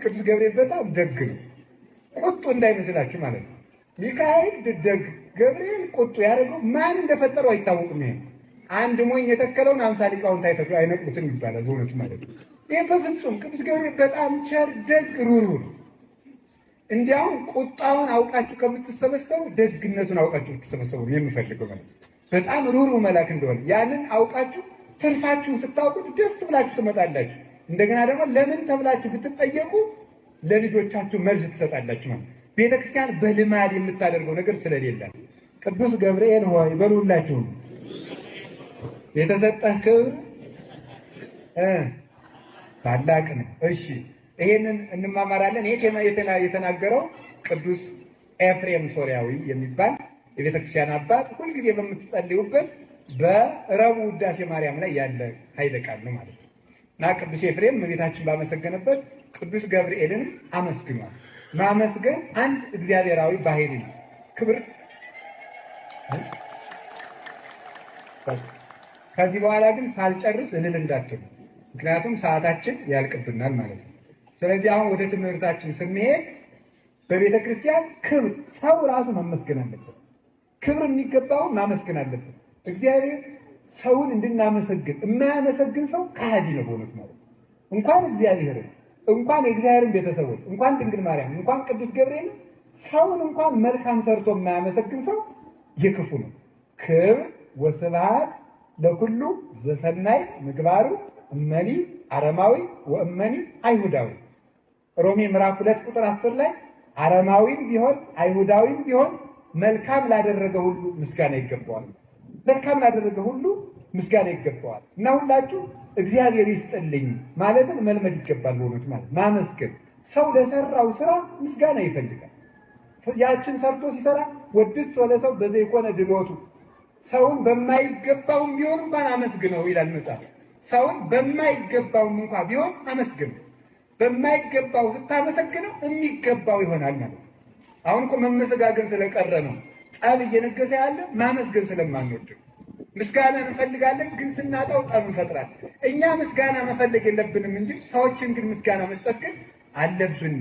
ቅዱስ ገብርኤል በጣም ደግ ነው። ቁጡ እንዳይመስላችሁ ማለት ነው። ሚካኤል ደግ፣ ገብርኤል ቁጡ ያደረገው ማን እንደፈጠረው አይታወቅም። ይሄ አንድ ሞኝ የተከለውን 50 ሊቃውንት አይነቅሉትም ይባላል በእውነቱ ማለት ነው። ይሄ በፍጹም ቅዱስ ገብርኤል በጣም ቸር፣ ደግ፣ ሩህሩህ ነው። እንዲያውም ቁጣውን አውቃችሁ ከምትሰበሰቡ ደግነቱን አውቃችሁ ብትሰበሰቡ ነው የምፈልገው ማለት ነው። በጣም ሩህሩህ መልአክ እንደሆነ ያንን አውቃችሁ ትርፋችሁን ስታውቁት ደስ ብላችሁ ትመጣላችሁ። እንደገና ደግሞ ለምን ተብላችሁ ብትጠየቁ ለልጆቻችሁ መልስ ትሰጣላችሁ ማለት ነው። ቤተክርስቲያን በልማድ የምታደርገው ነገር ስለሌለ ቅዱስ ገብርኤል ሆይ በሉላችሁ የተሰጠህ ክብር ታላቅ ነው። እሺ ይሄንን እንማማራለን። ይሄ የተናገረው ቅዱስ ኤፍሬም ሶርያዊ የሚባል የቤተክርስቲያን አባት ሁልጊዜ በምትጸልዩበት በረቡዕ ውዳሴ ማርያም ላይ ያለ ኃይለ ቃል ነው ማለት ነው። እና ቅዱስ ኤፍሬም እመቤታችን ባመሰገነበት ቅዱስ ገብርኤልን አመስግኗል። ማመስገን አንድ እግዚአብሔራዊ ባህሪ ነው። ክብር ከዚህ በኋላ ግን ሳልጨርስ እልል እንዳትሉ፣ ምክንያቱም ሰዓታችን ያልቅብናል ማለት ነው። ስለዚህ አሁን ወደ ትምህርታችን ስንሄድ በቤተ ክርስቲያን ክብር ሰው ራሱ መመስገን አለበት። ክብር የሚገባውን ማመስገን አለበት። እግዚአብሔር ሰውን እንድናመሰግን የማያመሰግን ሰው ከሃዲ ነው በእውነት ማለት ነው። እንኳን እግዚአብሔርን እንኳን የእግዚአብሔርን ቤተሰቦች እንኳን ድንግል ማርያም እንኳን ቅዱስ ገብርኤል ሰውን እንኳን መልካም ሰርቶ የማያመሰግን ሰው የክፉ ነው። ክብር ወስብሐት ለኩሉ ዘሰናይ ምግባሩ እመኒ አረማዊ ወእመኒ አይሁዳዊ። ሮሜ ምዕራፍ 2 ቁጥር 10 ላይ አረማዊም ቢሆን አይሁዳዊም ቢሆን መልካም ላደረገ ሁሉ ምስጋና ይገባዋል። መልካም ላደረገ ሁሉ ምስጋና ይገባዋል። እና ሁላችሁ እግዚአብሔር ይስጥልኝ ማለትን መልመድ ይገባል። በእውነት ማለት ማመስገን ሰው ለሰራው ስራ ምስጋና ይፈልጋል። ያችን ሰርቶ ሲሰራ ወድስ ወለሰው በዘይኮነ ድሎቱ ሰውን በማይገባውም ቢሆን እንኳን አመስግነው ይላል መጽሐፍ። ሰውን በማይገባውም እንኳን ቢሆን አመስግነው። በማይገባው ስታመሰግነው የሚገባው ይሆናል ማለት ነው። አሁን እኮ መመሰጋገን ስለቀረ ነው ጠብ እየነገሰ ያለ ማመስገን ስለማንወድ። ምስጋና እንፈልጋለን ግን ስናጣው ጠብ እንፈጥራለን። እኛ ምስጋና መፈለግ የለብንም እንጂ ሰዎችን ግን ምስጋና መስጠት ግን አለብን።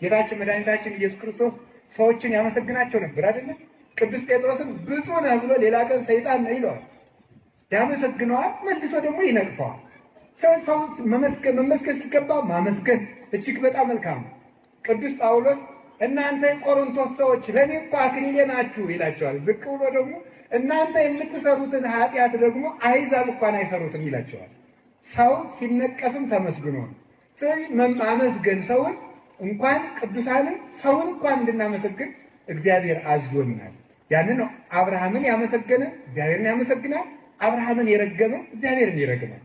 ጌታችን መድኃኒታችን ኢየሱስ ክርስቶስ ሰዎችን ያመሰግናቸው ነበር አይደለም? ቅዱስ ጴጥሮስን ብፁዕ ነህ ብሎ ሌላ ቀን ሰይጣን ነው ይለዋል። ያመሰግነዋል፣ መልሶ ደግሞ ይነቅፈዋል። ሰው መመስገን ሲገባው ማመስገን እጅግ በጣም መልካም ነው። ቅዱስ ጳውሎስ እናንተ የቆሮንቶስ ሰዎች ለእኔ እኮ አክሊሌ ናችሁ ይላቸዋል። ዝቅ ብሎ ደግሞ እናንተ የምትሰሩትን ኃጢአት ደግሞ አሕዛብ እንኳን አይሰሩትም ይላቸዋል። ሰው ሲነቀፍም ተመስግኖ ነው። ስለዚህ ማመስገን ሰውን እንኳን ቅዱሳንን ሰውን እንኳን እንድናመሰግን እግዚአብሔር አዞናል። ያንን ነው አብርሃምን ያመሰገነ እግዚአብሔርን ያመሰግናል። አብርሃምን የረገመ እግዚአብሔርን ይረግማል።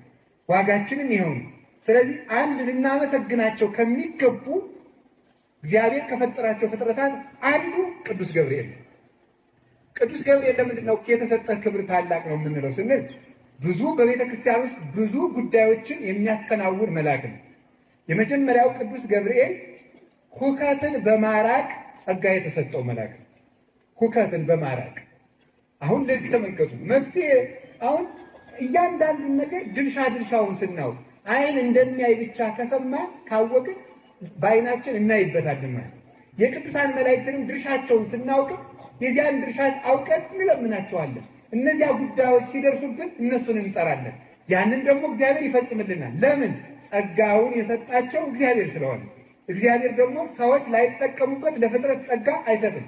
ዋጋችንም ይኸው ነው። ስለዚህ አንድ ልናመሰግናቸው ከሚገቡ እግዚአብሔር ከፈጠራቸው ፍጥረታት አንዱ ቅዱስ ገብርኤል ነው። ቅዱስ ገብርኤል ለምንድን ነው የተሰጠህ ክብር ታላቅ ነው የምንለው ስንል ብዙ በቤተ ክርስቲያን ውስጥ ብዙ ጉዳዮችን የሚያከናውን መልአክ ነው። የመጀመሪያው ቅዱስ ገብርኤል ሁከትን በማራቅ ጸጋ የተሰጠው መልአክ ነው። ሁከትን በማራቅ አሁን እንደዚህ ተመልከቱ። መፍትሄ አሁን እያንዳንዱን ነገር ድርሻውን ስናውቅ አይን እንደሚያይ ብቻ ከሰማ ካወቅን በአይናችን እናይበታለን ማለት። የቅዱሳን መላእክትንም ድርሻቸውን ስናውቅ የዚያን ድርሻ አውቀን እንለምናቸዋለን። እነዚያ ጉዳዮች ሲደርሱብን እነሱን እንጠራለን። ያንን ደግሞ እግዚአብሔር ይፈጽምልናል። ለምን? ጸጋውን የሰጣቸው እግዚአብሔር ስለሆነ። እግዚአብሔር ደግሞ ሰዎች ላይጠቀሙበት ለፍጥረት ጸጋ አይሰጥም።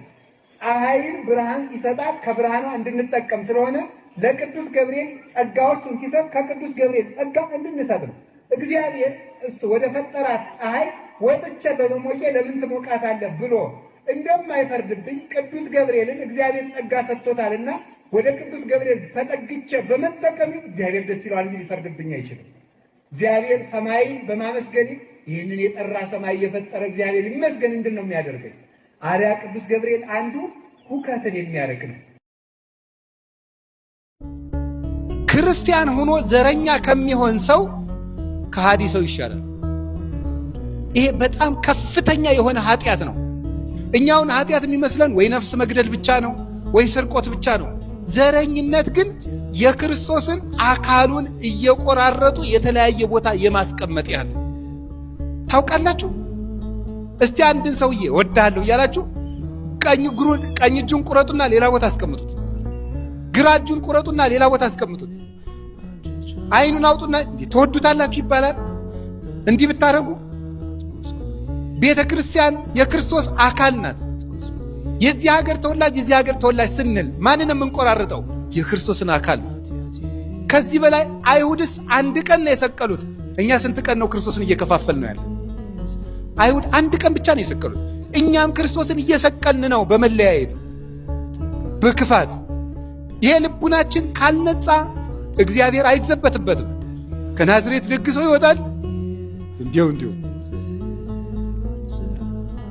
ፀሐይን ብርሃን ሲሰጣት ከብርሃኗ እንድንጠቀም ስለሆነ ለቅዱስ ገብርኤል ጸጋዎቹን ሲሰጥ ከቅዱስ ገብርኤል ጸጋ እንድንሰጥ ነው። እግዚአብሔር እሱ ወደ ፈጠራት ፀሐይ ወጥቼ በመሞቄ ለምን ትሞቃታለህ ብሎ እንደማይፈርድብኝ ቅዱስ ገብርኤልን እግዚአብሔር ጸጋ ሰጥቶታልና ወደ ቅዱስ ገብርኤል ተጠግቼ በመጠቀም እግዚአብሔር ደስ ይለዋል እንጂ ሊፈርድብኝ አይችልም። እግዚአብሔር ሰማይን በማመስገን ይህንን የጠራ ሰማይ የፈጠረ እግዚአብሔር ይመስገን እንድል ነው የሚያደርገኝ። አርያ ቅዱስ ገብርኤል አንዱ ሁከትን የሚያርቅ ነው። ክርስቲያን ሆኖ ዘረኛ ከሚሆን ሰው ከሃዲ ሰው ይሻላል። ይሄ በጣም ከፍተኛ የሆነ ኃጢአት ነው። እኛውን ኃጢአት የሚመስለን ወይ ነፍስ መግደል ብቻ ነው ወይ ስርቆት ብቻ ነው። ዘረኝነት ግን የክርስቶስን አካሉን እየቆራረጡ የተለያየ ቦታ የማስቀመጥ ያህል ታውቃላችሁ። እስቲ አንድን ሰውዬ ወዳለሁ እያላችሁ ቀኝ እጁን ቁረጡና ሌላ ቦታ አስቀምጡት። ግራ እጁን ቁረጡና ሌላ ቦታ አስቀምጡት። አይኑን አውጡና ትወዱታላችሁ ይባላል። እንዲህ ብታረጉ ቤተ ክርስቲያን የክርስቶስ አካል ናት። የዚህ ሀገር ተወላጅ ስንል ማንን የምንቆራርጠው? የክርስቶስን አካል። ከዚህ በላይ አይሁድስ አንድ ቀን ነው የሰቀሉት። እኛ ስንት ቀን ነው ክርስቶስን እየከፋፈል ነው ያለ? አይሁድ አንድ ቀን ብቻ ነው የሰቀሉት። እኛም ክርስቶስን እየሰቀልን ነው በመለያየት በክፋት። ይሄ ልቡናችን ካልነጻ እግዚአብሔር አይዘበትበትም። ከናዝሬት ደግሶ ይወጣል። እንዲሁ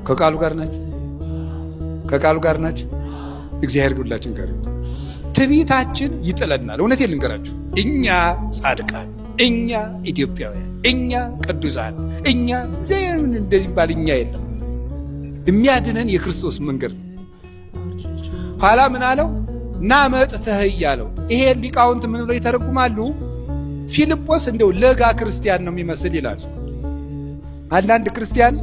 ከቃሉ ጋር ናቸው። እግዚአብሔር ሁላችን ጋር ይሁን። ትዕቢታችን ይጥለናል። እውነቴን ልንገራችሁ፣ እኛ ጻድቃን፣ እኛ ኢትዮጵያውያን፣ እኛ ቅዱሳን፣ እኛ እንደዚህ ባል እኛ የለም። የሚያድነን የክርስቶስ መንገድ ነው። ኋላ ምን አለው? ና መጥተህ እያለው። ይሄ ሊቃውንት ምን ብለው ይተረጉማሉ? ፊልጶስ እንደው ለጋ ክርስቲያን ነው የሚመስል ይላል። አንዳንድ ክርስቲያን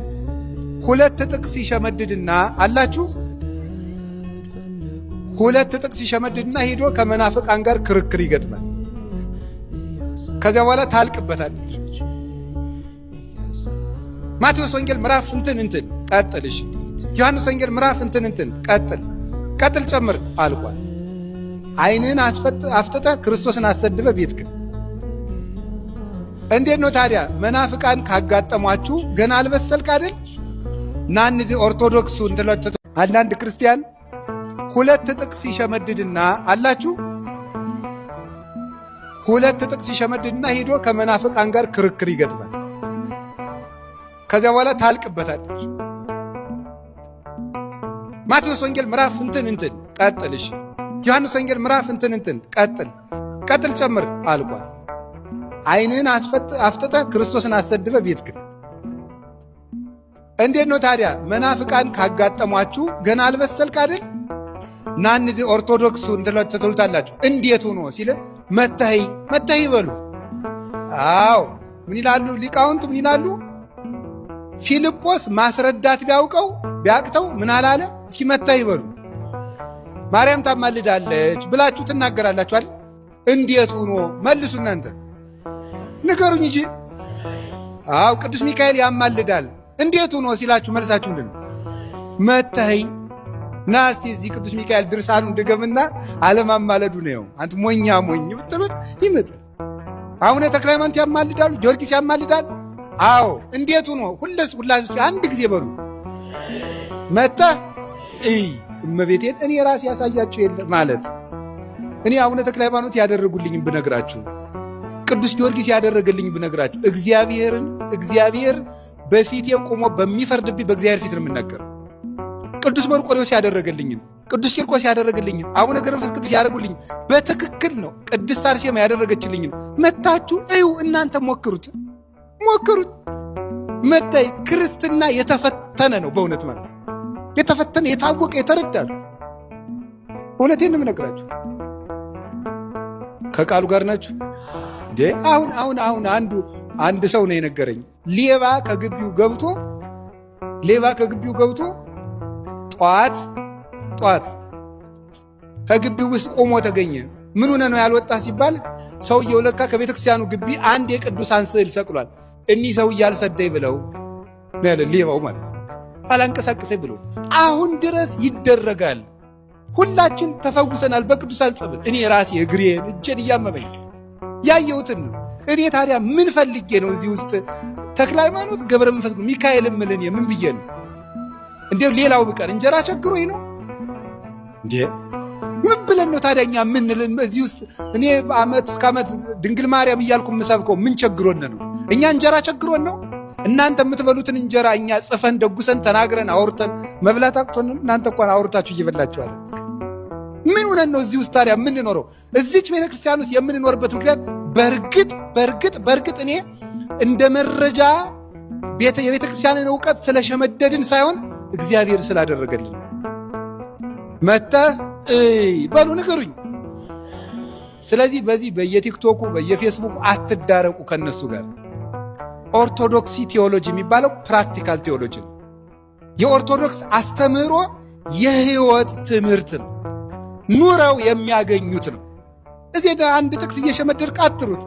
ሁለት ጥቅስ ይሸመድድና አላችሁ ሁለት ጥቅስ ይሸመድድና ሄዶ ከመናፍቃን ጋር ክርክር ይገጥማል። ከዚያ በኋላ ታልቅበታለች። ማቴዎስ ወንጌል ምዕራፍ እንትን ቀጥልሽ፣ ዮሐንስ ወንጌል ምዕራፍ እንትን ቀጥል ጨምር አልቋል። ዓይንህን አፍጥጠህ ክርስቶስን አሰድበ ቤት ግን እንዴት ነው ታዲያ? መናፍቃን ካጋጠሟችሁ ገና አልበሰልክ አይደል? ናንድ ኦርቶዶክሱ እንትለተቱ አንዳንድ ክርስቲያን ሁለት ጥቅስ ይሸመድድና አላችሁ ሁለት ጥቅስ ይሸመድድና ሄዶ ከመናፍቃን ጋር ክርክር ይገጥማል። ከዚያ በኋላ ታልቅበታለች። ማቴዎስ ወንጌል ምዕራፍ እንትን ቀጥልሽ፣ ዮሐንስ ወንጌል ምዕራፍ እንትን ቀጥል ጨምር አልቋል። ዓይንህን አፍጥጠህ ክርስቶስን አሰድበ ቤት ግን እንዴት ነው ታዲያ? መናፍቃን ካጋጠሟችሁ ገና አልበሰልክ አይደል? ናንድ ኦርቶዶክሱ እንትሉታላችሁ እንዴት ሆኖ ሲል መተህ ይበሉ። አዎ ምን ይላሉ ሊቃውንት? ምን ይላሉ? ፊልጶስ ማስረዳት ቢያቅተው ምን አላለ? እስኪ መተህ ይበሉ። ማርያም ታማልዳለች ብላችሁ ትናገራላችሁ አይደል? እንዴት ሆኖ መልሱ እናንተ ንገሩኝ እንጂ። አዎ ቅዱስ ሚካኤል ያማልዳል እንዴት ሆኖ ሲላችሁ መልሳችሁ ምንድን ነው? መተህ ና እስቲ እዚህ ቅዱስ ሚካኤል ድርሳኑ ድገምና አለማማለዱ ነው። አንተ ሞኝ ብትሉት ይመጣል። አቡነ ተክለ ሃይማኖት ያማልዳሉ፣ ጊዮርጊስ ያማልዳል። አዎ እንዴት ሆኖ ሁላችሁ አንድ ጊዜ በሉ መተህ እመቤቴን እኔ ራሴ ያሳያችሁ የለ ማለት እኔ አቡነ ተክለ ሃይማኖት ያደረጉልኝ ብነግራችሁ፣ ቅዱስ ጊዮርጊስ ያደረገልኝ ብነግራችሁ፣ እግዚአብሔር በፊቴ ቆሞ በሚፈርድብኝ በእግዚአብሔር ፊት ነው የምናገረው። ቅዱስ መርቆሬዎስ ያደረገልኝን፣ ቅዱስ ቂርቆስ ያደረገልኝን፣ አቡነ ገብረ መንፈስ ቅዱስ ያደረጉልኝ በትክክል ነው። ቅድስት አርሴማ ያደረገችልኝን መታችሁ እዩ። እናንተ ሞክሩት። መታይ ክርስትና የተፈተነ ነው። በእውነት ማለት የተፈተነ የታወቀ የተረዳ ነው። እውነቴን ነው የምነግራችሁ። ከቃሉ ጋር ናችሁ። አሁን አንድ ሰው ነው የነገረኝ። ሌባ ከግቢው ገብቶ ጧት ከግቢው ውስጥ ቆሞ ተገኘ። ምን ሆነ ነው ያልወጣ ሲባል ሰውየው ለካ ከቤተ ክርስቲያኑ ግቢ አንድ የቅዱሳን ስዕል ሰቅሏል። እኒህ ሰውዬ አልሰደኝ ብለው ያለ ሌባው ማለት አላንቀሳቀሰኝ ብለው አሁን ድረስ ይደረጋል። ሁላችን ተፈውሰናል በቅዱሳን ጸበል። እኔ ራሴ እግሬን እጄን እያመመኝ ያየሁትን ነው። እኔ ታዲያ ምን ፈልጌ ነው እዚህ ውስጥ ተክለ ሃይማኖት ገብረ መንፈስ ሚካኤል ምልን ምን ብዬ ነው እንዴ? ሌላው ብቀር እንጀራ ቸግሮኝ ነው እንዴ? ምን ብለን ነው ታዲያኛ ምን እዚህ ውስጥ እኔ በዓመት እስከ ዓመት ድንግል ማርያም እያልኩ የምሰብከው ምን ቸግሮን ነው? እኛ እንጀራ ቸግሮን ነው? እናንተ የምትበሉትን እንጀራ እኛ ጽፈን ደጉሰን ተናግረን አውርተን መብላት አቅቶን ነው? እናንተ እንኳን አውርታችሁ እየበላችኋል። ምን ሆነን ነው እዚህ ውስጥ ታዲያ የምንኖረው? እዚች ቤተ ክርስቲያን ውስጥ የምንኖርበት ምክንያት በእርግጥ እኔ እንደ መረጃ የቤተ ክርስቲያንን እውቀት ስለሸመደድን ሳይሆን እግዚአብሔር ስላደረገልን። መተህ በሉ ንገሩኝ። ስለዚህ በዚህ በየቲክቶኩ በየፌስቡክ አትዳረቁ ከነሱ ጋር። ኦርቶዶክሲ ቴዎሎጂ የሚባለው ፕራክቲካል ቴዎሎጂ ነው። የኦርቶዶክስ አስተምህሮ የህይወት ትምህርት ነው። ኑረው የሚያገኙት ነው። እዚህ አንድ ጥቅስ እየሸመደድክ አትሩጥ።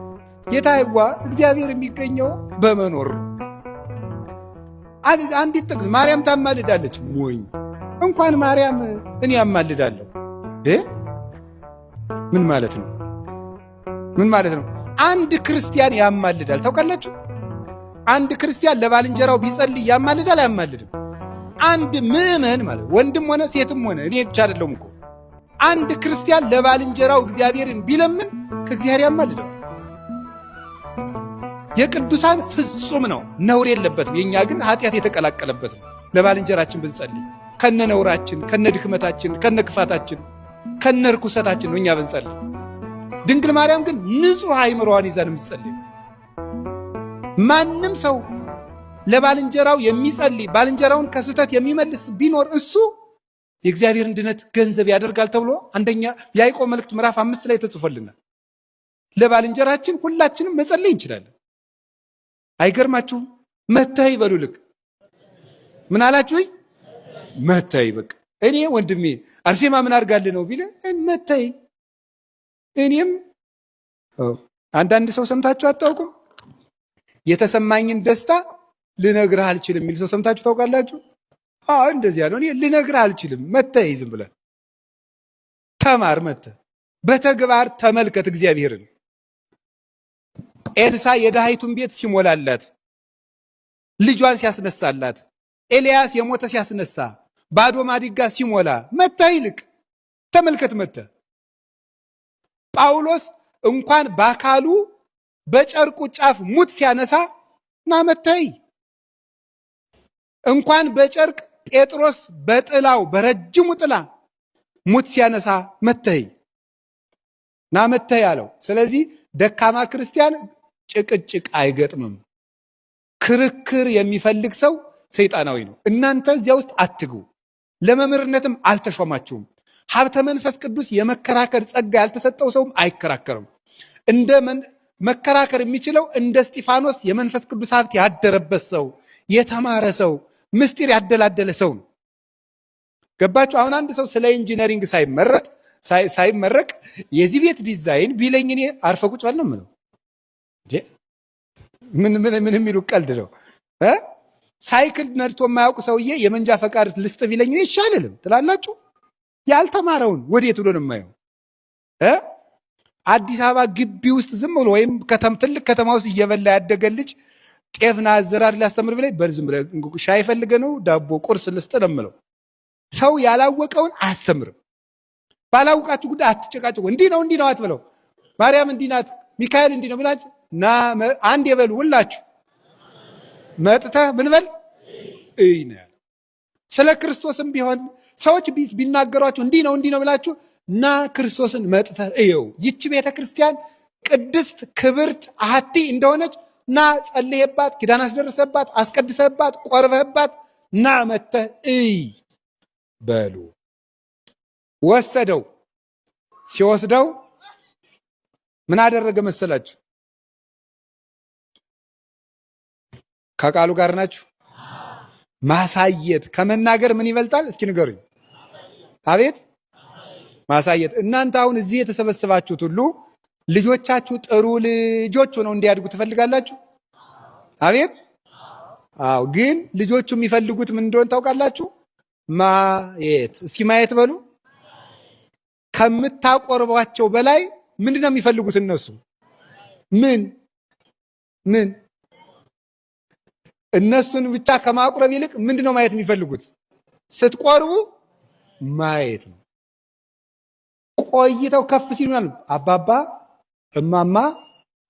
ጌታዬዋ እግዚአብሔር የሚገኘው በመኖር ነው። አንዲት ጥቅስ ማርያም ታማልዳለች። ሞኝ እንኳን ማርያም እኔ ያማልዳለሁ። ምን ማለት ነው? ምን ማለት ነው? አንድ ክርስቲያን ያማልዳል። ታውቃላችሁ? አንድ ክርስቲያን ለባልንጀራው ቢጸልይ ያማልዳል አያማልድም? አንድ ምዕመን ማለት ወንድም ሆነ ሴትም ሆነ እኔ ብቻ አይደለሁም እኮ አንድ ክርስቲያን ለባልንጀራው እግዚአብሔርን ቢለምን ከእግዚአብሔር ያማልደው። የቅዱሳን ፍጹም ነው፣ ነውር የለበትም። የኛ ግን ኃጢአት የተቀላቀለበት ነው። ለባልንጀራችን ብንጸልይ ከነ ነውራችን፣ ከነ ድክመታችን፣ ከነ ክፋታችን፣ ከነ ርኩሰታችን ነው እኛ ብንጸልይ። ድንግል ማርያም ግን ንጹሕ አእምሮዋን ይዛን የምትጸልይ። ማንም ሰው ለባልንጀራው የሚጸልይ ባልንጀራውን ከስህተት የሚመልስ ቢኖር እሱ የእግዚአብሔርን ድነት ገንዘብ ያደርጋል ተብሎ አንደኛ ያዕቆብ መልእክት ምዕራፍ 5 ላይ ተጽፎልናል። ለባልንጀራችን ሁላችንም መጸለይ እንችላለን። አይገርማችሁም? መተይ በሉ። ልክ ምን አላችሁ? መተይ። በቃ እኔ ወንድሜ አርሴማ ምን አድርጋልህ ነው ቢለ መተይ። እኔም አንዳንድ ሰው ሰምታችሁ አታውቁም? የተሰማኝን ደስታ ልነግርህ አልችልም የሚል ሰው ሰምታችሁ ታውቃላችሁ? እንደዚያ ነው። እኔ ልነግርህ አልችልም። መተይ ዝም ብለህ ተማር። መተህ በተግባር ተመልከት እግዚአብሔርን። ኤልሳ የድሃይቱን ቤት ሲሞላላት፣ ልጇን ሲያስነሳላት፣ ኤልያስ የሞተ ሲያስነሳ፣ ባዶ ማዲጋ ሲሞላ መተህ ይልቅ ተመልከት። መተህ ጳውሎስ እንኳን በአካሉ በጨርቁ ጫፍ ሙት ሲያነሳ ና መተይ። እንኳን በጨርቅ ጴጥሮስ በጥላው በረጅሙ ጥላ ሙት ሲያነሳ መተይ ና መተይ አለው። ስለዚህ ደካማ ክርስቲያን ጭቅጭቅ አይገጥምም። ክርክር የሚፈልግ ሰው ሰይጣናዊ ነው። እናንተ እዚያ ውስጥ አትግቡ። ለመምህርነትም አልተሾማችሁም። ሀብተ መንፈስ ቅዱስ የመከራከር ጸጋ ያልተሰጠው ሰውም አይከራከርም። መከራከር የሚችለው እንደ እስጢፋኖስ የመንፈስ ቅዱስ ሀብት ያደረበት ሰው፣ የተማረ ሰው፣ ምስጢር ያደላደለ ሰው ነው። ገባችሁ? አሁን አንድ ሰው ስለ ኢንጂነሪንግ ሳይመረቅ የዚህ ቤት ዲዛይን ቢለኝ እኔ አርፈ ቁጭ በል ነው የምለው። ምን የሚሉ ቀልድ ነው? ሳይክል ነድቶ የማያውቅ ሰውዬ የመንጃ ፈቃድ ልስጥ ቢለኝ እኔ ይሻልልም ትላላችሁ? ያልተማረውን ወዴት ብሎ ነው የማየው? አዲስ አበባ ግቢ ውስጥ ዝም ብሎ ወይም ትልቅ ከተማ ውስጥ እየበላ ያደገ ልጅ ጤፍና አዘራር ሊያስተምር ብለኝ በዝም ብለህ ሻይ ፈልገ ነው ዳቦ ቁርስ ልስጥ ነው የምለው። ሰው ያላወቀውን አያስተምርም። ባላውቃችሁ ጉዳይ አትጨቃጭቁ። እንዲህ ነው አትበለው። ማርያም እንዲህ ናት፣ ሚካኤል እንዲህ ነው ብላችሁ አንድ የበሉ ሁላችሁ መጥተህ ምን በል እይ ነው ያለው። ስለ ክርስቶስም ቢሆን ሰዎች ቢናገሯችሁ እንዲህ ነው ብላችሁ እና ክርስቶስን መጥተህ እየው። ይቺ ቤተ ክርስቲያን ቅድስት ክብርት አሐቲ እንደሆነች እና ጸልየባት፣ ኪዳን አስደርሰባት፣ አስቀድሰባት፣ ቆርበህባት እና መጥተህ እይ በሉ። ወሰደው። ሲወስደው ምን አደረገ መሰላችሁ? ከቃሉ ጋር ናችሁ? ማሳየት ከመናገር ምን ይበልጣል? እስኪ ንገሩኝ። አቤት ማሳየት። እናንተ አሁን እዚህ የተሰበሰባችሁት ሁሉ ልጆቻችሁ ጥሩ ልጆች ሆነው እንዲያድጉ ትፈልጋላችሁ? አቤት። አዎ። ግን ልጆቹ የሚፈልጉት ምን እንደሆነ ታውቃላችሁ? ማየት። እስኪ ማየት በሉ። ከምታቆርቧቸው በላይ ምንድን ነው የሚፈልጉት እነሱ? ምን እነሱን ብቻ ከማቁረብ ይልቅ ምንድን ነው ማየት የሚፈልጉት? ስትቆርቡ ማየት ነው። ቆይተው ከፍ ሲሉ አባባ እማማ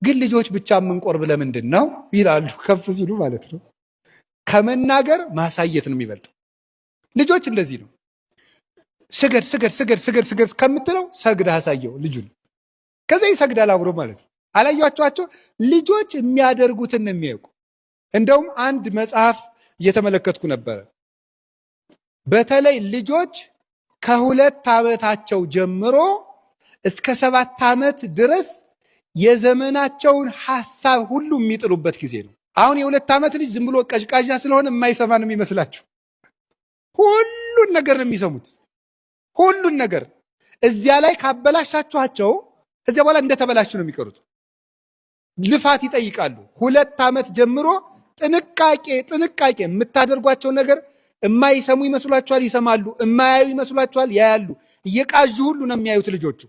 ግን ልጆች ብቻ የምንቆርብ ለምንድን ነው ይላሉ። ከፍ ሲሉ ማለት ነው። ከመናገር ማሳየት ነው የሚበልጠው። ልጆች እንደዚህ ነው። ስገድ ከምትለው ሰግድ አሳየው ልጁን። ከዛ ይሰግዳል አብሮ ማለት ነው። አላያችኋቸው? ልጆች የሚያደርጉትን ነው የሚያውቁ። እንደውም አንድ መጽሐፍ እየተመለከትኩ ነበረ። በተለይ ልጆች ከ2 ዓመታቸው ጀምሮ እስከ 7 ዓመት ድረስ የዘመናቸውን ሐሳብ ሁሉ የሚጥሉበት ጊዜ ነው። አሁን የ2 ዓመት ልጅ ዝም ብሎ ቀዥቃዣ ስለሆነ የማይሰማ ነው የሚመስላችሁ። ሁሉን ነገር ነው የሚሰሙት። ሁሉን ነገር እዚያ ላይ ካበላሻችኋቸው ከዚያ በኋላ እንደተበላሹ ነው የሚቀሩት። ልፋት ይጠይቃሉ። 2 ዓመት ጀምሮ ጥንቃቄ የምታደርጓቸው ነገር የማይሰሙ ይመስሏችኋል፣ ይሰማሉ። የማያዩ ይመስሏችኋል፣ ያያሉ። እየቃዡ ሁሉ ነው የሚያዩት ልጆቹ።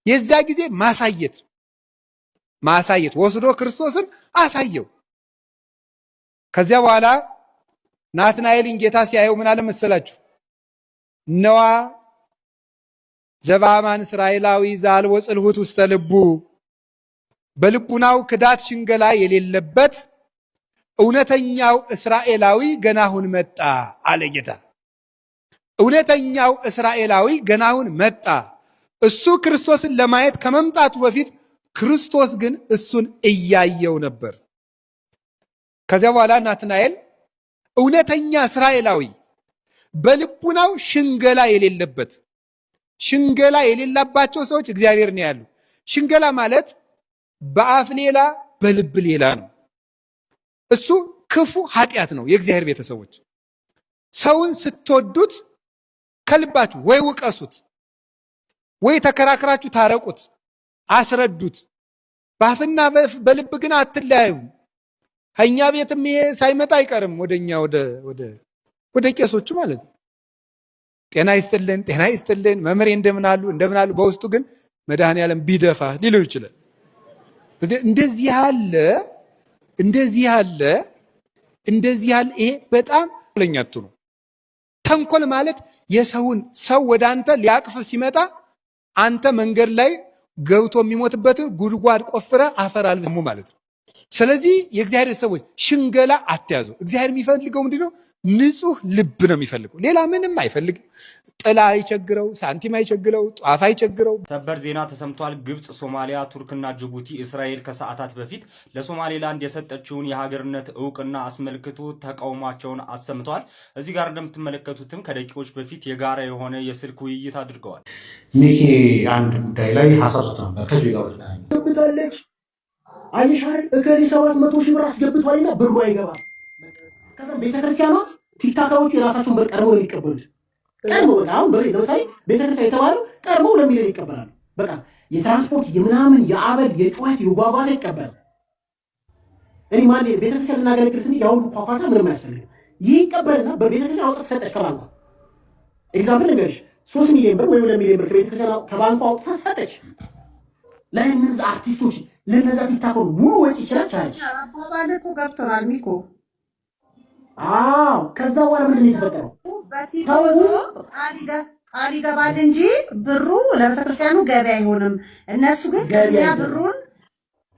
የዚያ ጊዜ ማሳየት ወስዶ ክርስቶስን አሳየው። ከዚያ በኋላ ናትናኤልን ጌታ ሲያየው ምን አለ መሰላችሁ? ነዋ ዘበአማን እስራኤላዊ ዘአልቦ ጽልሁት ውስተ ልቡ፣ በልቡናው ክዳት ሽንገላ የሌለበት እውነተኛው እስራኤላዊ ገናሁን መጣ አለ ጌታ። እውነተኛው እስራኤላዊ ገናሁን መጣ። እሱ ክርስቶስን ለማየት ከመምጣቱ በፊት ክርስቶስ ግን እሱን እያየው ነበር። ከዚያ በኋላ ናትናኤል እውነተኛ እስራኤላዊ በልቡናው ሽንገላ የሌለበት፣ ሽንገላ የሌላባቸው ሰዎች እግዚአብሔር ነው ያሉ። ሽንገላ ማለት በአፍ ሌላ በልብ ሌላ ነው። እሱ ክፉ ኃጢአት ነው። የእግዚአብሔር ቤተሰቦች ሰውን ስትወዱት ከልባችሁ ወይ ውቀሱት ወይ ተከራክራችሁ ታረቁት፣ አስረዱት። በአፍና በልብ ግን አትለያዩ። ከእኛ ቤትም ይሄ ሳይመጣ አይቀርም ወደኛ ወደ ቄሶቹ ማለት ነው። ጤና ይስጥልን መምህሬ እንደምን አሉ። በውስጡ ግን መድኃኔዓለም ቢደፋ ሊለው ይችላል። እንደዚህ ያለ ይሄ በጣም ለኛቱ ነው። ተንኮል ማለት የሰውን ሰው ወደ አንተ ሊያቅፍ ሲመጣ አንተ መንገድ ላይ ገብቶ የሚሞትበትን ጉድጓድ ቆፍረ አፈር አልብሙ ማለት ነው። ስለዚህ የእግዚአብሔር ሰዎች ሽንገላ አትያዙ። እግዚአብሔር የሚፈልገው ምንድነው? ንጹህ ልብ ነው የሚፈልገው። ሌላ ምንም አይፈልግም። ጥላ አይቸግረው፣ ሳንቲም አይቸግረው፣ ጧፍ አይቸግረው። ሰበር ዜና ተሰምቷል። ግብፅ፣ ሶማሊያ፣ ቱርክና ጅቡቲ እስራኤል ከሰዓታት በፊት ለሶማሌላንድ የሰጠችውን የሀገርነት እውቅና አስመልክቶ ተቃውሟቸውን አሰምተዋል። እዚህ ጋር እንደምትመለከቱትም ከደቂቆች በፊት የጋራ የሆነ የስልክ ውይይት አድርገዋል። ሚኪ አንድ ጉዳይ ላይ ሀሳብ ሰጥቶ ነበር። ከዚህ ጋር ገብታለች አይሻል እከሌ 700 ሺህ ብር አስገብቷልና ብሩ አይገባም። ከዛ ቤተክርስቲያኗ ቲክታካዎቹ የራሳቸውን ብር ቀርበው ነው የሚቀበሉት። ቀርበው አሁን ብር ለምሳሌ ቤተክርስቲያን የተባለው ቀርበው ለሚሊዮን ይቀበላሉ። በቃ የትራንስፖርት የምናምን የአበል የጩኸት የጓጓታ ይቀበላል። እኔ ማለት ቤተክርስቲያን እናገለግል ስንል ያው ቋቋታ ምንም አያስፈልግም። ይቀበልና በቤተክርስቲያን አውጥታ ሰጠች ከባንኳ። ኤግዛምፕል ነገርሽ 3 ሚሊዮን ብር ወይ 2 ሚሊዮን ብር ቤተክርስቲያን ከባንኳ አውጥታ ሰጠች። ለእነዚህ አርቲስቶች ለነዛ ቲክታኮር ሙሉ ወጪ ይችላል ቻለች። አባባል እኮ ገብቶናል ሚኮ። አዎ ከዛ በኋላ ምንድን ነው የተፈጠረው? ቃል ይገባል እንጂ ብሩ ለቤተክርስቲያኑ ገቢ አይሆንም። እነሱ ግን ቅድሚያ ብሩን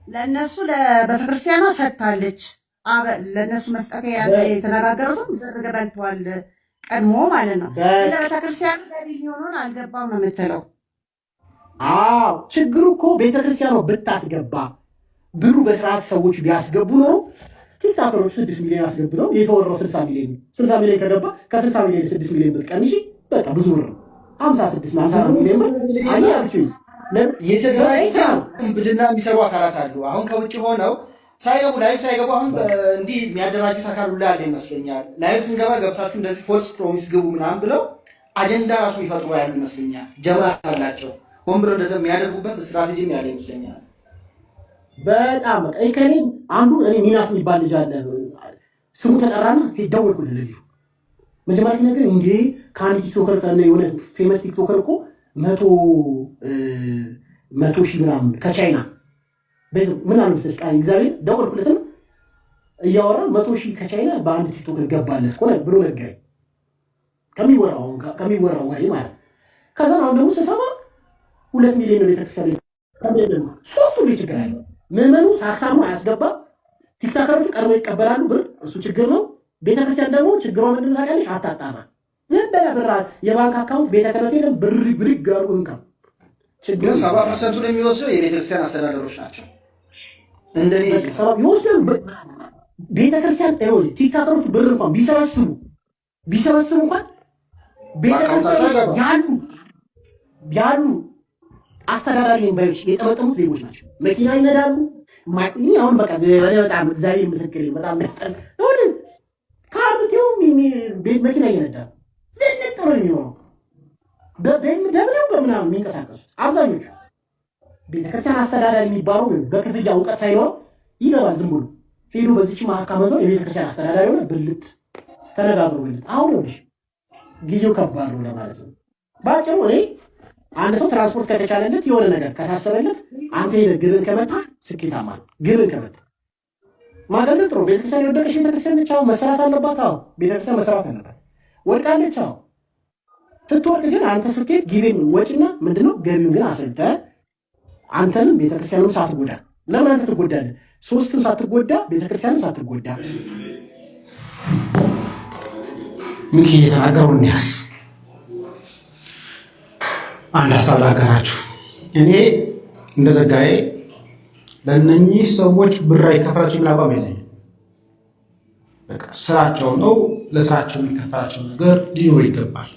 ለእነሱ ለቤተክርስቲያኗ ሰጥታለች። ለእነሱ መስጠት ያለ የተነጋገሩትም ብር ገብቷል ቀድሞ ማለት ነው። ለቤተክርስቲያኑ ገቢ ሊሆኑን አልገባም ነው የምትለው። አዎ ችግሩ እኮ ቤተክርስቲያኗ ብታስገባ ብሩ በስርዓት ሰዎች ቢያስገቡ ነው። ቲክታከሮች 6 ሚሊዮን አስገብተው የተወራው 60 ሚሊዮን 60 ሚሊዮን ከገባ ከ60 ሚሊዮን 6 ሚሊዮን ብር ቀንሺ በቃ ብዙ ብር 56 ሚሊዮን ብር አያችሁ። የትግራይ ብድና የሚሰሩ አካላት አሉ። አሁን ከውጭ ሆነው ሳይገቡ ላይቭ ሳይገቡ አሁን እንዲህ የሚያደራጁት አካል ሁሉ ያለ ይመስለኛል። ላይቭ ስንገባ ገብታችሁ እንደዚህ ፎልስ ፕሮሚስ ግቡ ምናምን ብለው አጀንዳ ራሱ ይፈጥሩ ያሉ ይመስለኛል። ጀማ አላቸው ሆን ብለው እንደዛ የሚያደርጉበት ስትራቴጂም ያለ ይመስለኛል። በጣም ከኔ አንዱ እኔ ሚናስ የሚባል ልጅ አለ። ስሙ ተጠራና ደወልኩለት ልጁ መጀመሪያ ሲነግረኝ እንዴ ከአንድ ቲክቶከር ከነ የሆነ ፌመስ ቲክቶከር እኮ 100 ሺህ ምናምን ከቻይና በዚህ ምን አለ መሰለሽ ቃል እግዚአብሔር ደወልኩለትና እያወራ 100 ሺህ ከቻይና በአንድ ቲክቶከር ገባለት እኮ ብሎ ነገረኝ። ከሚወራው ወሬ ማለት ከዛ አሁን ደግሞ ስሰማ 2 ሚሊዮን ቤተክርስቲያን ከመደም ሶስቱ ችግር አለ። ምዕመኑ ሳክሳሙ አያስገባም። ቲክታከሮቹ ቀርበው ይቀበላሉ ብር፣ እሱ ችግር ነው። ቤተክርስቲያን ደግሞ ችግሯ ምንድን ነው ታውቂያለሽ? አታጣራ ዘንበላ ብር የባንክ አካውንት ቤተክርስቲያን ሄደን ብር ብድግ አድርጎ እንካ ችግር 70% የሚወስደው የቤተክርስቲያን አስተዳደሮች ናቸው። እንደኔ ሰበብ ይወስደው ቤተክርስቲያን አይወል ቲክታከሮቹ ብር እንኳን ቢሰበስቡ እንኳን ቤተክርስቲያን ያሉ አስተዳዳሪ ባዮች የጠመጠሙት ዜጎች ናቸው። መኪና ይነዳሉ። አሁን በቃ በጣም እግዚአብሔር ምስክሬ በጣም መስጠን አሁን ካርቲው ቤት መኪና ይነዳሉ። ነው የሚኖረው። በደምለው በምናምን የሚንቀሳቀሱት አብዛኞቹ ቤተክርስቲያን አስተዳዳሪ የሚባለው በክፍያ እውቀት ሳይኖረው ይገባል። ዝም ብሎ ሄዶ በዚች ማህካመቶ የቤተክርስቲያን አስተዳዳሪ ሆነ ብልት ተነጋግሮ ብልት። አሁን ነው ጊዜው ከባድ ነው ለማለት ነው። ባጭሩ እኔ አንድ ሰው ትራንስፖርት ከተቻለለት የሆነ ነገር ከታሰበለት አንተ ሄደህ ግብን ከመታ ስኬታማ ነው። ግብን ከመታ ማገልገል ጥሩ። ቤተክርስቲያን የወደቀች ቤተክርስቲያን ነች። አዎ መሰራት አለባት። አዎ ቤተክርስቲያን መሰራት አለባት። ወድቃለች። አዎ ስትወርቅ ግን አንተ ስትሄድ ጊዜን ወጪና ምንድነው ገቢውን ግን አሰልጠህ አንተንም ቤተክርስቲያኑን ሳትጎዳ። ለምን አንተ ትጎዳለህ? ሶስትም ሳትጎዳ ቤተክርስቲያኑን ሳትጎዳ። ምን እየተናገረው እንያስ አንድ ሀሳብ ላጋራችሁ። እኔ እንደ ዘጋዬ ለእነኚህ ሰዎች ብር አይከፈላቸው የሚል አቋም የለኝም። በቃ ስራቸው ነው። ለስራቸው የሚከፈላቸው ነገር ሊኖር ይገባል።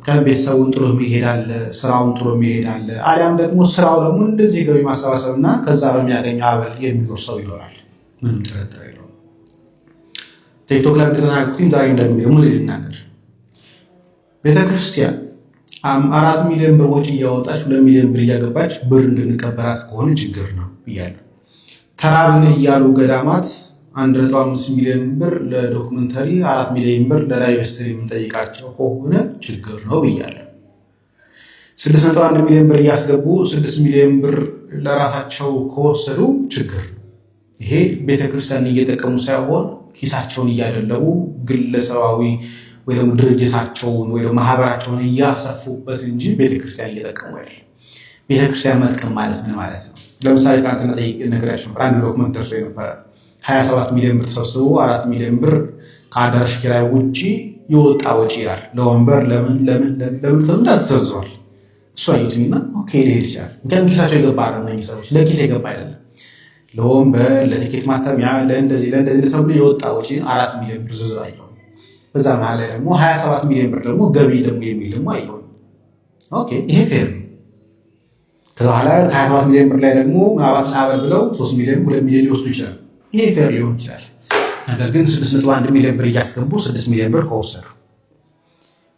ከቤተሰቡን ጥሎ የሚሄዳል፣ ስራውን ጥሎ የሚሄዳል። አሊያም ደግሞ ስራው ደግሞ እንደዚህ ገቢ ማሰባሰብ እና ከዛ በሚያገኘው አበል የሚኖር ሰው ይኖራል። ምንም ጥርጥር የለውም። ቲክቶክ ላይ እንደተናገርኩኝ ዛሬ ሙዚ ልናገር። ቤተክርስቲያን 4 ሚሊዮን ብር ወጪ እያወጣች 2 ሚሊዮን ብር እያገባች ብር እንድንቀበላት ከሆነ ችግር ነው ብያለሁ። ተራብን እያሉ ገዳማት 1.5 ሚሊዮን ብር ለዶክመንተሪ 4 ሚሊዮን ብር ለላይቭ ስትሪም የምንጠይቃቸው ከሆነ ችግር ነው ብያለሁ። 6.1 ሚሊዮን ብር እያስገቡ 6 ሚሊዮን ብር ለራሳቸው ከወሰዱ ችግር ነው። ይሄ ቤተክርስቲያን እየጠቀሙ ሳይሆን ኪሳቸውን እያደለቡ ግለሰባዊ ወይ ደግሞ ድርጅታቸውን ወይ ደግሞ ማህበራቸውን እያሰፉበት እንጂ ቤተክርስቲያን እየጠቀሙ አይደለም። ቤተክርስቲያን መጥቀም ማለት ምን ማለት ነው? ለምሳሌ ትናንትና ነገራችን አንድ ዶክመንት ደርሶ የነበረ 27 ሚሊዮን ብር ተሰብስቦ 4 ሚሊዮን ብር ከአዳራሽ ኪራይ ውጪ የወጣ ወጪ ይላል። ለወንበር ለምን እንዳልተሰዟል እሱ አዩትኝና ኦኬ ሊሄድ ይችላል። ምክንያቱም ኪሳቸው የገባ አይደለም። ሰዎች ለኪስ የገባ አይደለም። ለወንበር ለቲኬት ማተሚያ ለእንደዚህ ተብሎ የወጣ ወጪ 4 ሚሊዮን ብር ዝርዝር አየሁ። በዛ መሀል ላይ ደግሞ 27 ሚሊዮን ብር ደግሞ ገቢ ደግሞ የሚል ደግሞ አየሁ። ኦኬ ይሄ ፌር ነው። ከዛ በኋላ ከ27 ሚሊዮን ብር ላይ ደግሞ ምናልባት ለአበል ብለው 3 ሚሊዮን 2 ሚሊዮን ሊወስዱ ይችላል። ይሄ ፌር ሊሆን ይችላል። ነገር ግን 6.1 ሚሊዮን ብር እያስገቡ 6 ሚሊዮን ብር ከወሰዱ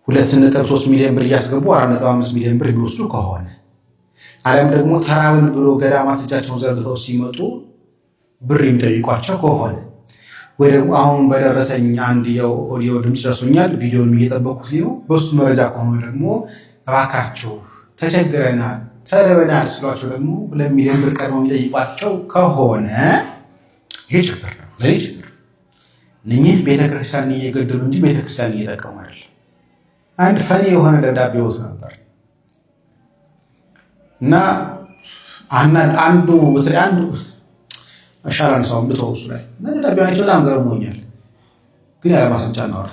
2.3 ሚሊዮን ብር እያስገቡ 4.5 ሚሊዮን ብር የሚወስዱ ከሆነ አሊያም ደግሞ ተራብን ብሎ ገዳማት እጃቸውን ዘርግተው ሲመጡ ብር የሚጠይቋቸው ከሆነ ወይ ደግሞ አሁን በደረሰኝ አንድ የኦዲዮ ድምፅ ደርሶኛል፣ ቪዲዮን እየጠበኩት ነው። በሱ መረጃ ከሆነ ደግሞ እባካችሁ ተቸግረናል፣ ተርበናል ስሏቸው ደግሞ 2 ሚሊዮን ብር ቀድመው የሚጠይቋቸው ከሆነ ይሄ ችግር ነው። ለኔ ችግር እነኚህ ቤተክርስቲያን እየገደሉ እንጂ ቤተክርስቲያን እየጠቀሙ አይደለም። አንድ ፈኒ የሆነ ደብዳቤ ወጥ ነበር እና አንዱ አሻራን ሰው ብተውሱ ላይ ደብዳቤው በጣም ገርሞኛል። ግን ያለ ማስረጃ እናወራ።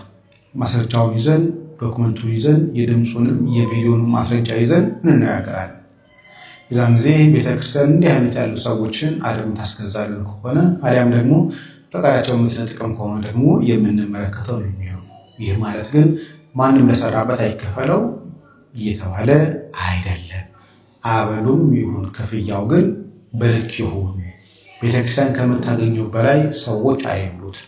ማስረጃውን ይዘን ዶክመንቱን ይዘን የድምፁንም የቪዲዮንም ማስረጃ ይዘን እንነጋገራለን። የዛን ጊዜ ቤተክርስቲያን እንዲህ አይነት ያሉ ሰዎችን አደም ታስገዛልን ከሆነ አሊያም ደግሞ ፈቃዳቸውን የምትነጥቀም ከሆነ ደግሞ የምንመለከተው ነው የሚሆነው። ይህ ማለት ግን ማንም ለሰራበት አይከፈለው እየተባለ አይደለም። አበሉም ይሁን ክፍያው ግን በልክ ይሁን። ቤተክርስቲያን ከምታገኘው በላይ ሰዎች አይብሉት።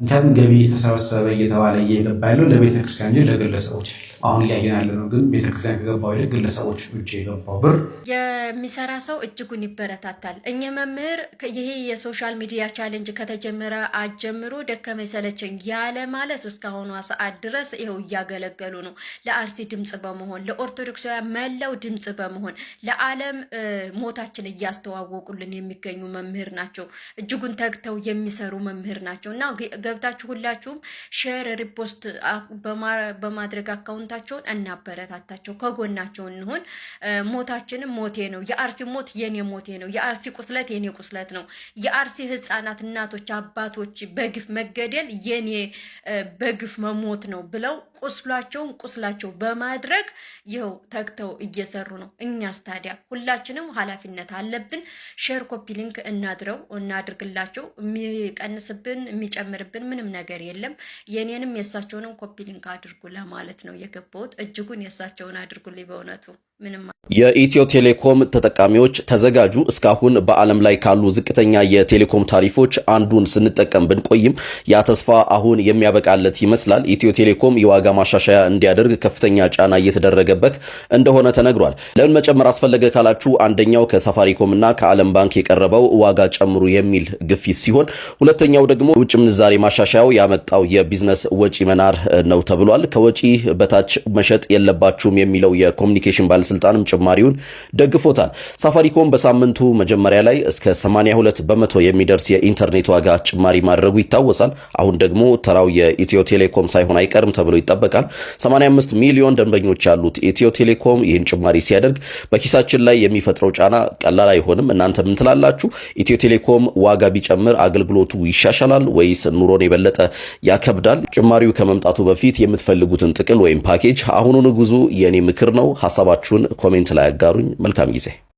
ምክንያቱም ገቢ ተሰበሰበ እየተባለ እየገባ ያለው ለቤተክርስቲያን እንጂ ለግለሰቦች አሁን እያየን ያለ ነው። ግን ቤተክርስቲያን ከገባው ይልቅ ግለሰቦች እጅ የገባው ብር የሚሰራ ሰው እጅጉን ይበረታታል። እኚህ መምህር ይሄ የሶሻል ሚዲያ ቻሌንጅ ከተጀመረ አጀምሮ ደከመኝ ሰለቸኝ ያለ ማለት እስካሁኗ ሰዓት ድረስ ይኸው እያገለገሉ ነው። ለአርሲ ድምፅ በመሆን ለኦርቶዶክሳውያን መላው ድምፅ በመሆን ለዓለም ሞታችን እያስተዋወቁልን የሚገኙ መምህር ናቸው። እጅጉን ተግተው የሚሰሩ መምህር ናቸው እና ገብታችሁ ሁላችሁም ሼር ሪፖስት በማድረግ አካውንታቸውን እናበረታታቸው፣ ከጎናቸው እንሆን። ሞታችንም ሞቴ ነው። የአርሲ ሞት የኔ ሞቴ ነው። የአርሲ ቁስለት የኔ ቁስለት ነው። የአርሲ ህፃናት፣ እናቶች፣ አባቶች በግፍ መገደል የኔ በግፍ መሞት ነው ብለው ቁስላቸው በማድረግ ይኸው ተግተው እየሰሩ ነው። እኛስ ታዲያ ሁላችንም ኃላፊነት አለብን። ሼር ኮፒ ሊንክ እናድርግላቸው። የሚቀንስብን የሚጨምርብን ምንም ነገር የለም። የኔንም የእሳቸውንም ኮፒ ሊንክ አድርጉ ለማለት ነው የገባሁት። እጅጉን የእሳቸውን አድርጉልኝ በእውነቱ። ምንም የኢትዮ ቴሌኮም ተጠቃሚዎች ተዘጋጁ። እስካሁን በዓለም ላይ ካሉ ዝቅተኛ የቴሌኮም ታሪፎች አንዱን ስንጠቀም ብንቆይም ያ ተስፋ አሁን የሚያበቃለት ይመስላል። ኢትዮ ቴሌኮም የዋጋ ማሻሻያ እንዲያደርግ ከፍተኛ ጫና እየተደረገበት እንደሆነ ተነግሯል። ለምን መጨመር አስፈለገ ካላችሁ አንደኛው ከሳፋሪኮም እና ከዓለም ባንክ የቀረበው ዋጋ ጨምሩ የሚል ግፊት ሲሆን፣ ሁለተኛው ደግሞ ውጭ ምንዛሬ ማሻሻያው ያመጣው የቢዝነስ ወጪ መናር ነው ተብሏል። ከወጪ በታች መሸጥ የለባችሁም የሚለው የኮሙኒኬሽን ባለስልጣንም ጭማሪውን ደግፎታል። ሳፋሪኮም በሳምንቱ መጀመሪያ ላይ እስከ 82 በመቶ የሚደርስ የኢንተርኔት ዋጋ ጭማሪ ማድረጉ ይታወሳል። አሁን ደግሞ ተራው የኢትዮ ቴሌኮም ሳይሆን አይቀርም ተብሎ ይጠበቃል። 85 ሚሊዮን ደንበኞች ያሉት ኢትዮ ቴሌኮም ይህን ጭማሪ ሲያደርግ በኪሳችን ላይ የሚፈጥረው ጫና ቀላል አይሆንም። እናንተ ምን ትላላችሁ? ኢትዮ ቴሌኮም ዋጋ ቢጨምር አገልግሎቱ ይሻሻላል ወይስ ኑሮን የበለጠ ያከብዳል? ጭማሪው ከመምጣቱ በፊት የምትፈልጉትን ጥቅል ወይም ፓኬጅ አሁኑን ግዙ የኔ ምክር ነው። ሐሳባችሁን ኮሜንት ላይ አጋሩኝ። መልካም ጊዜ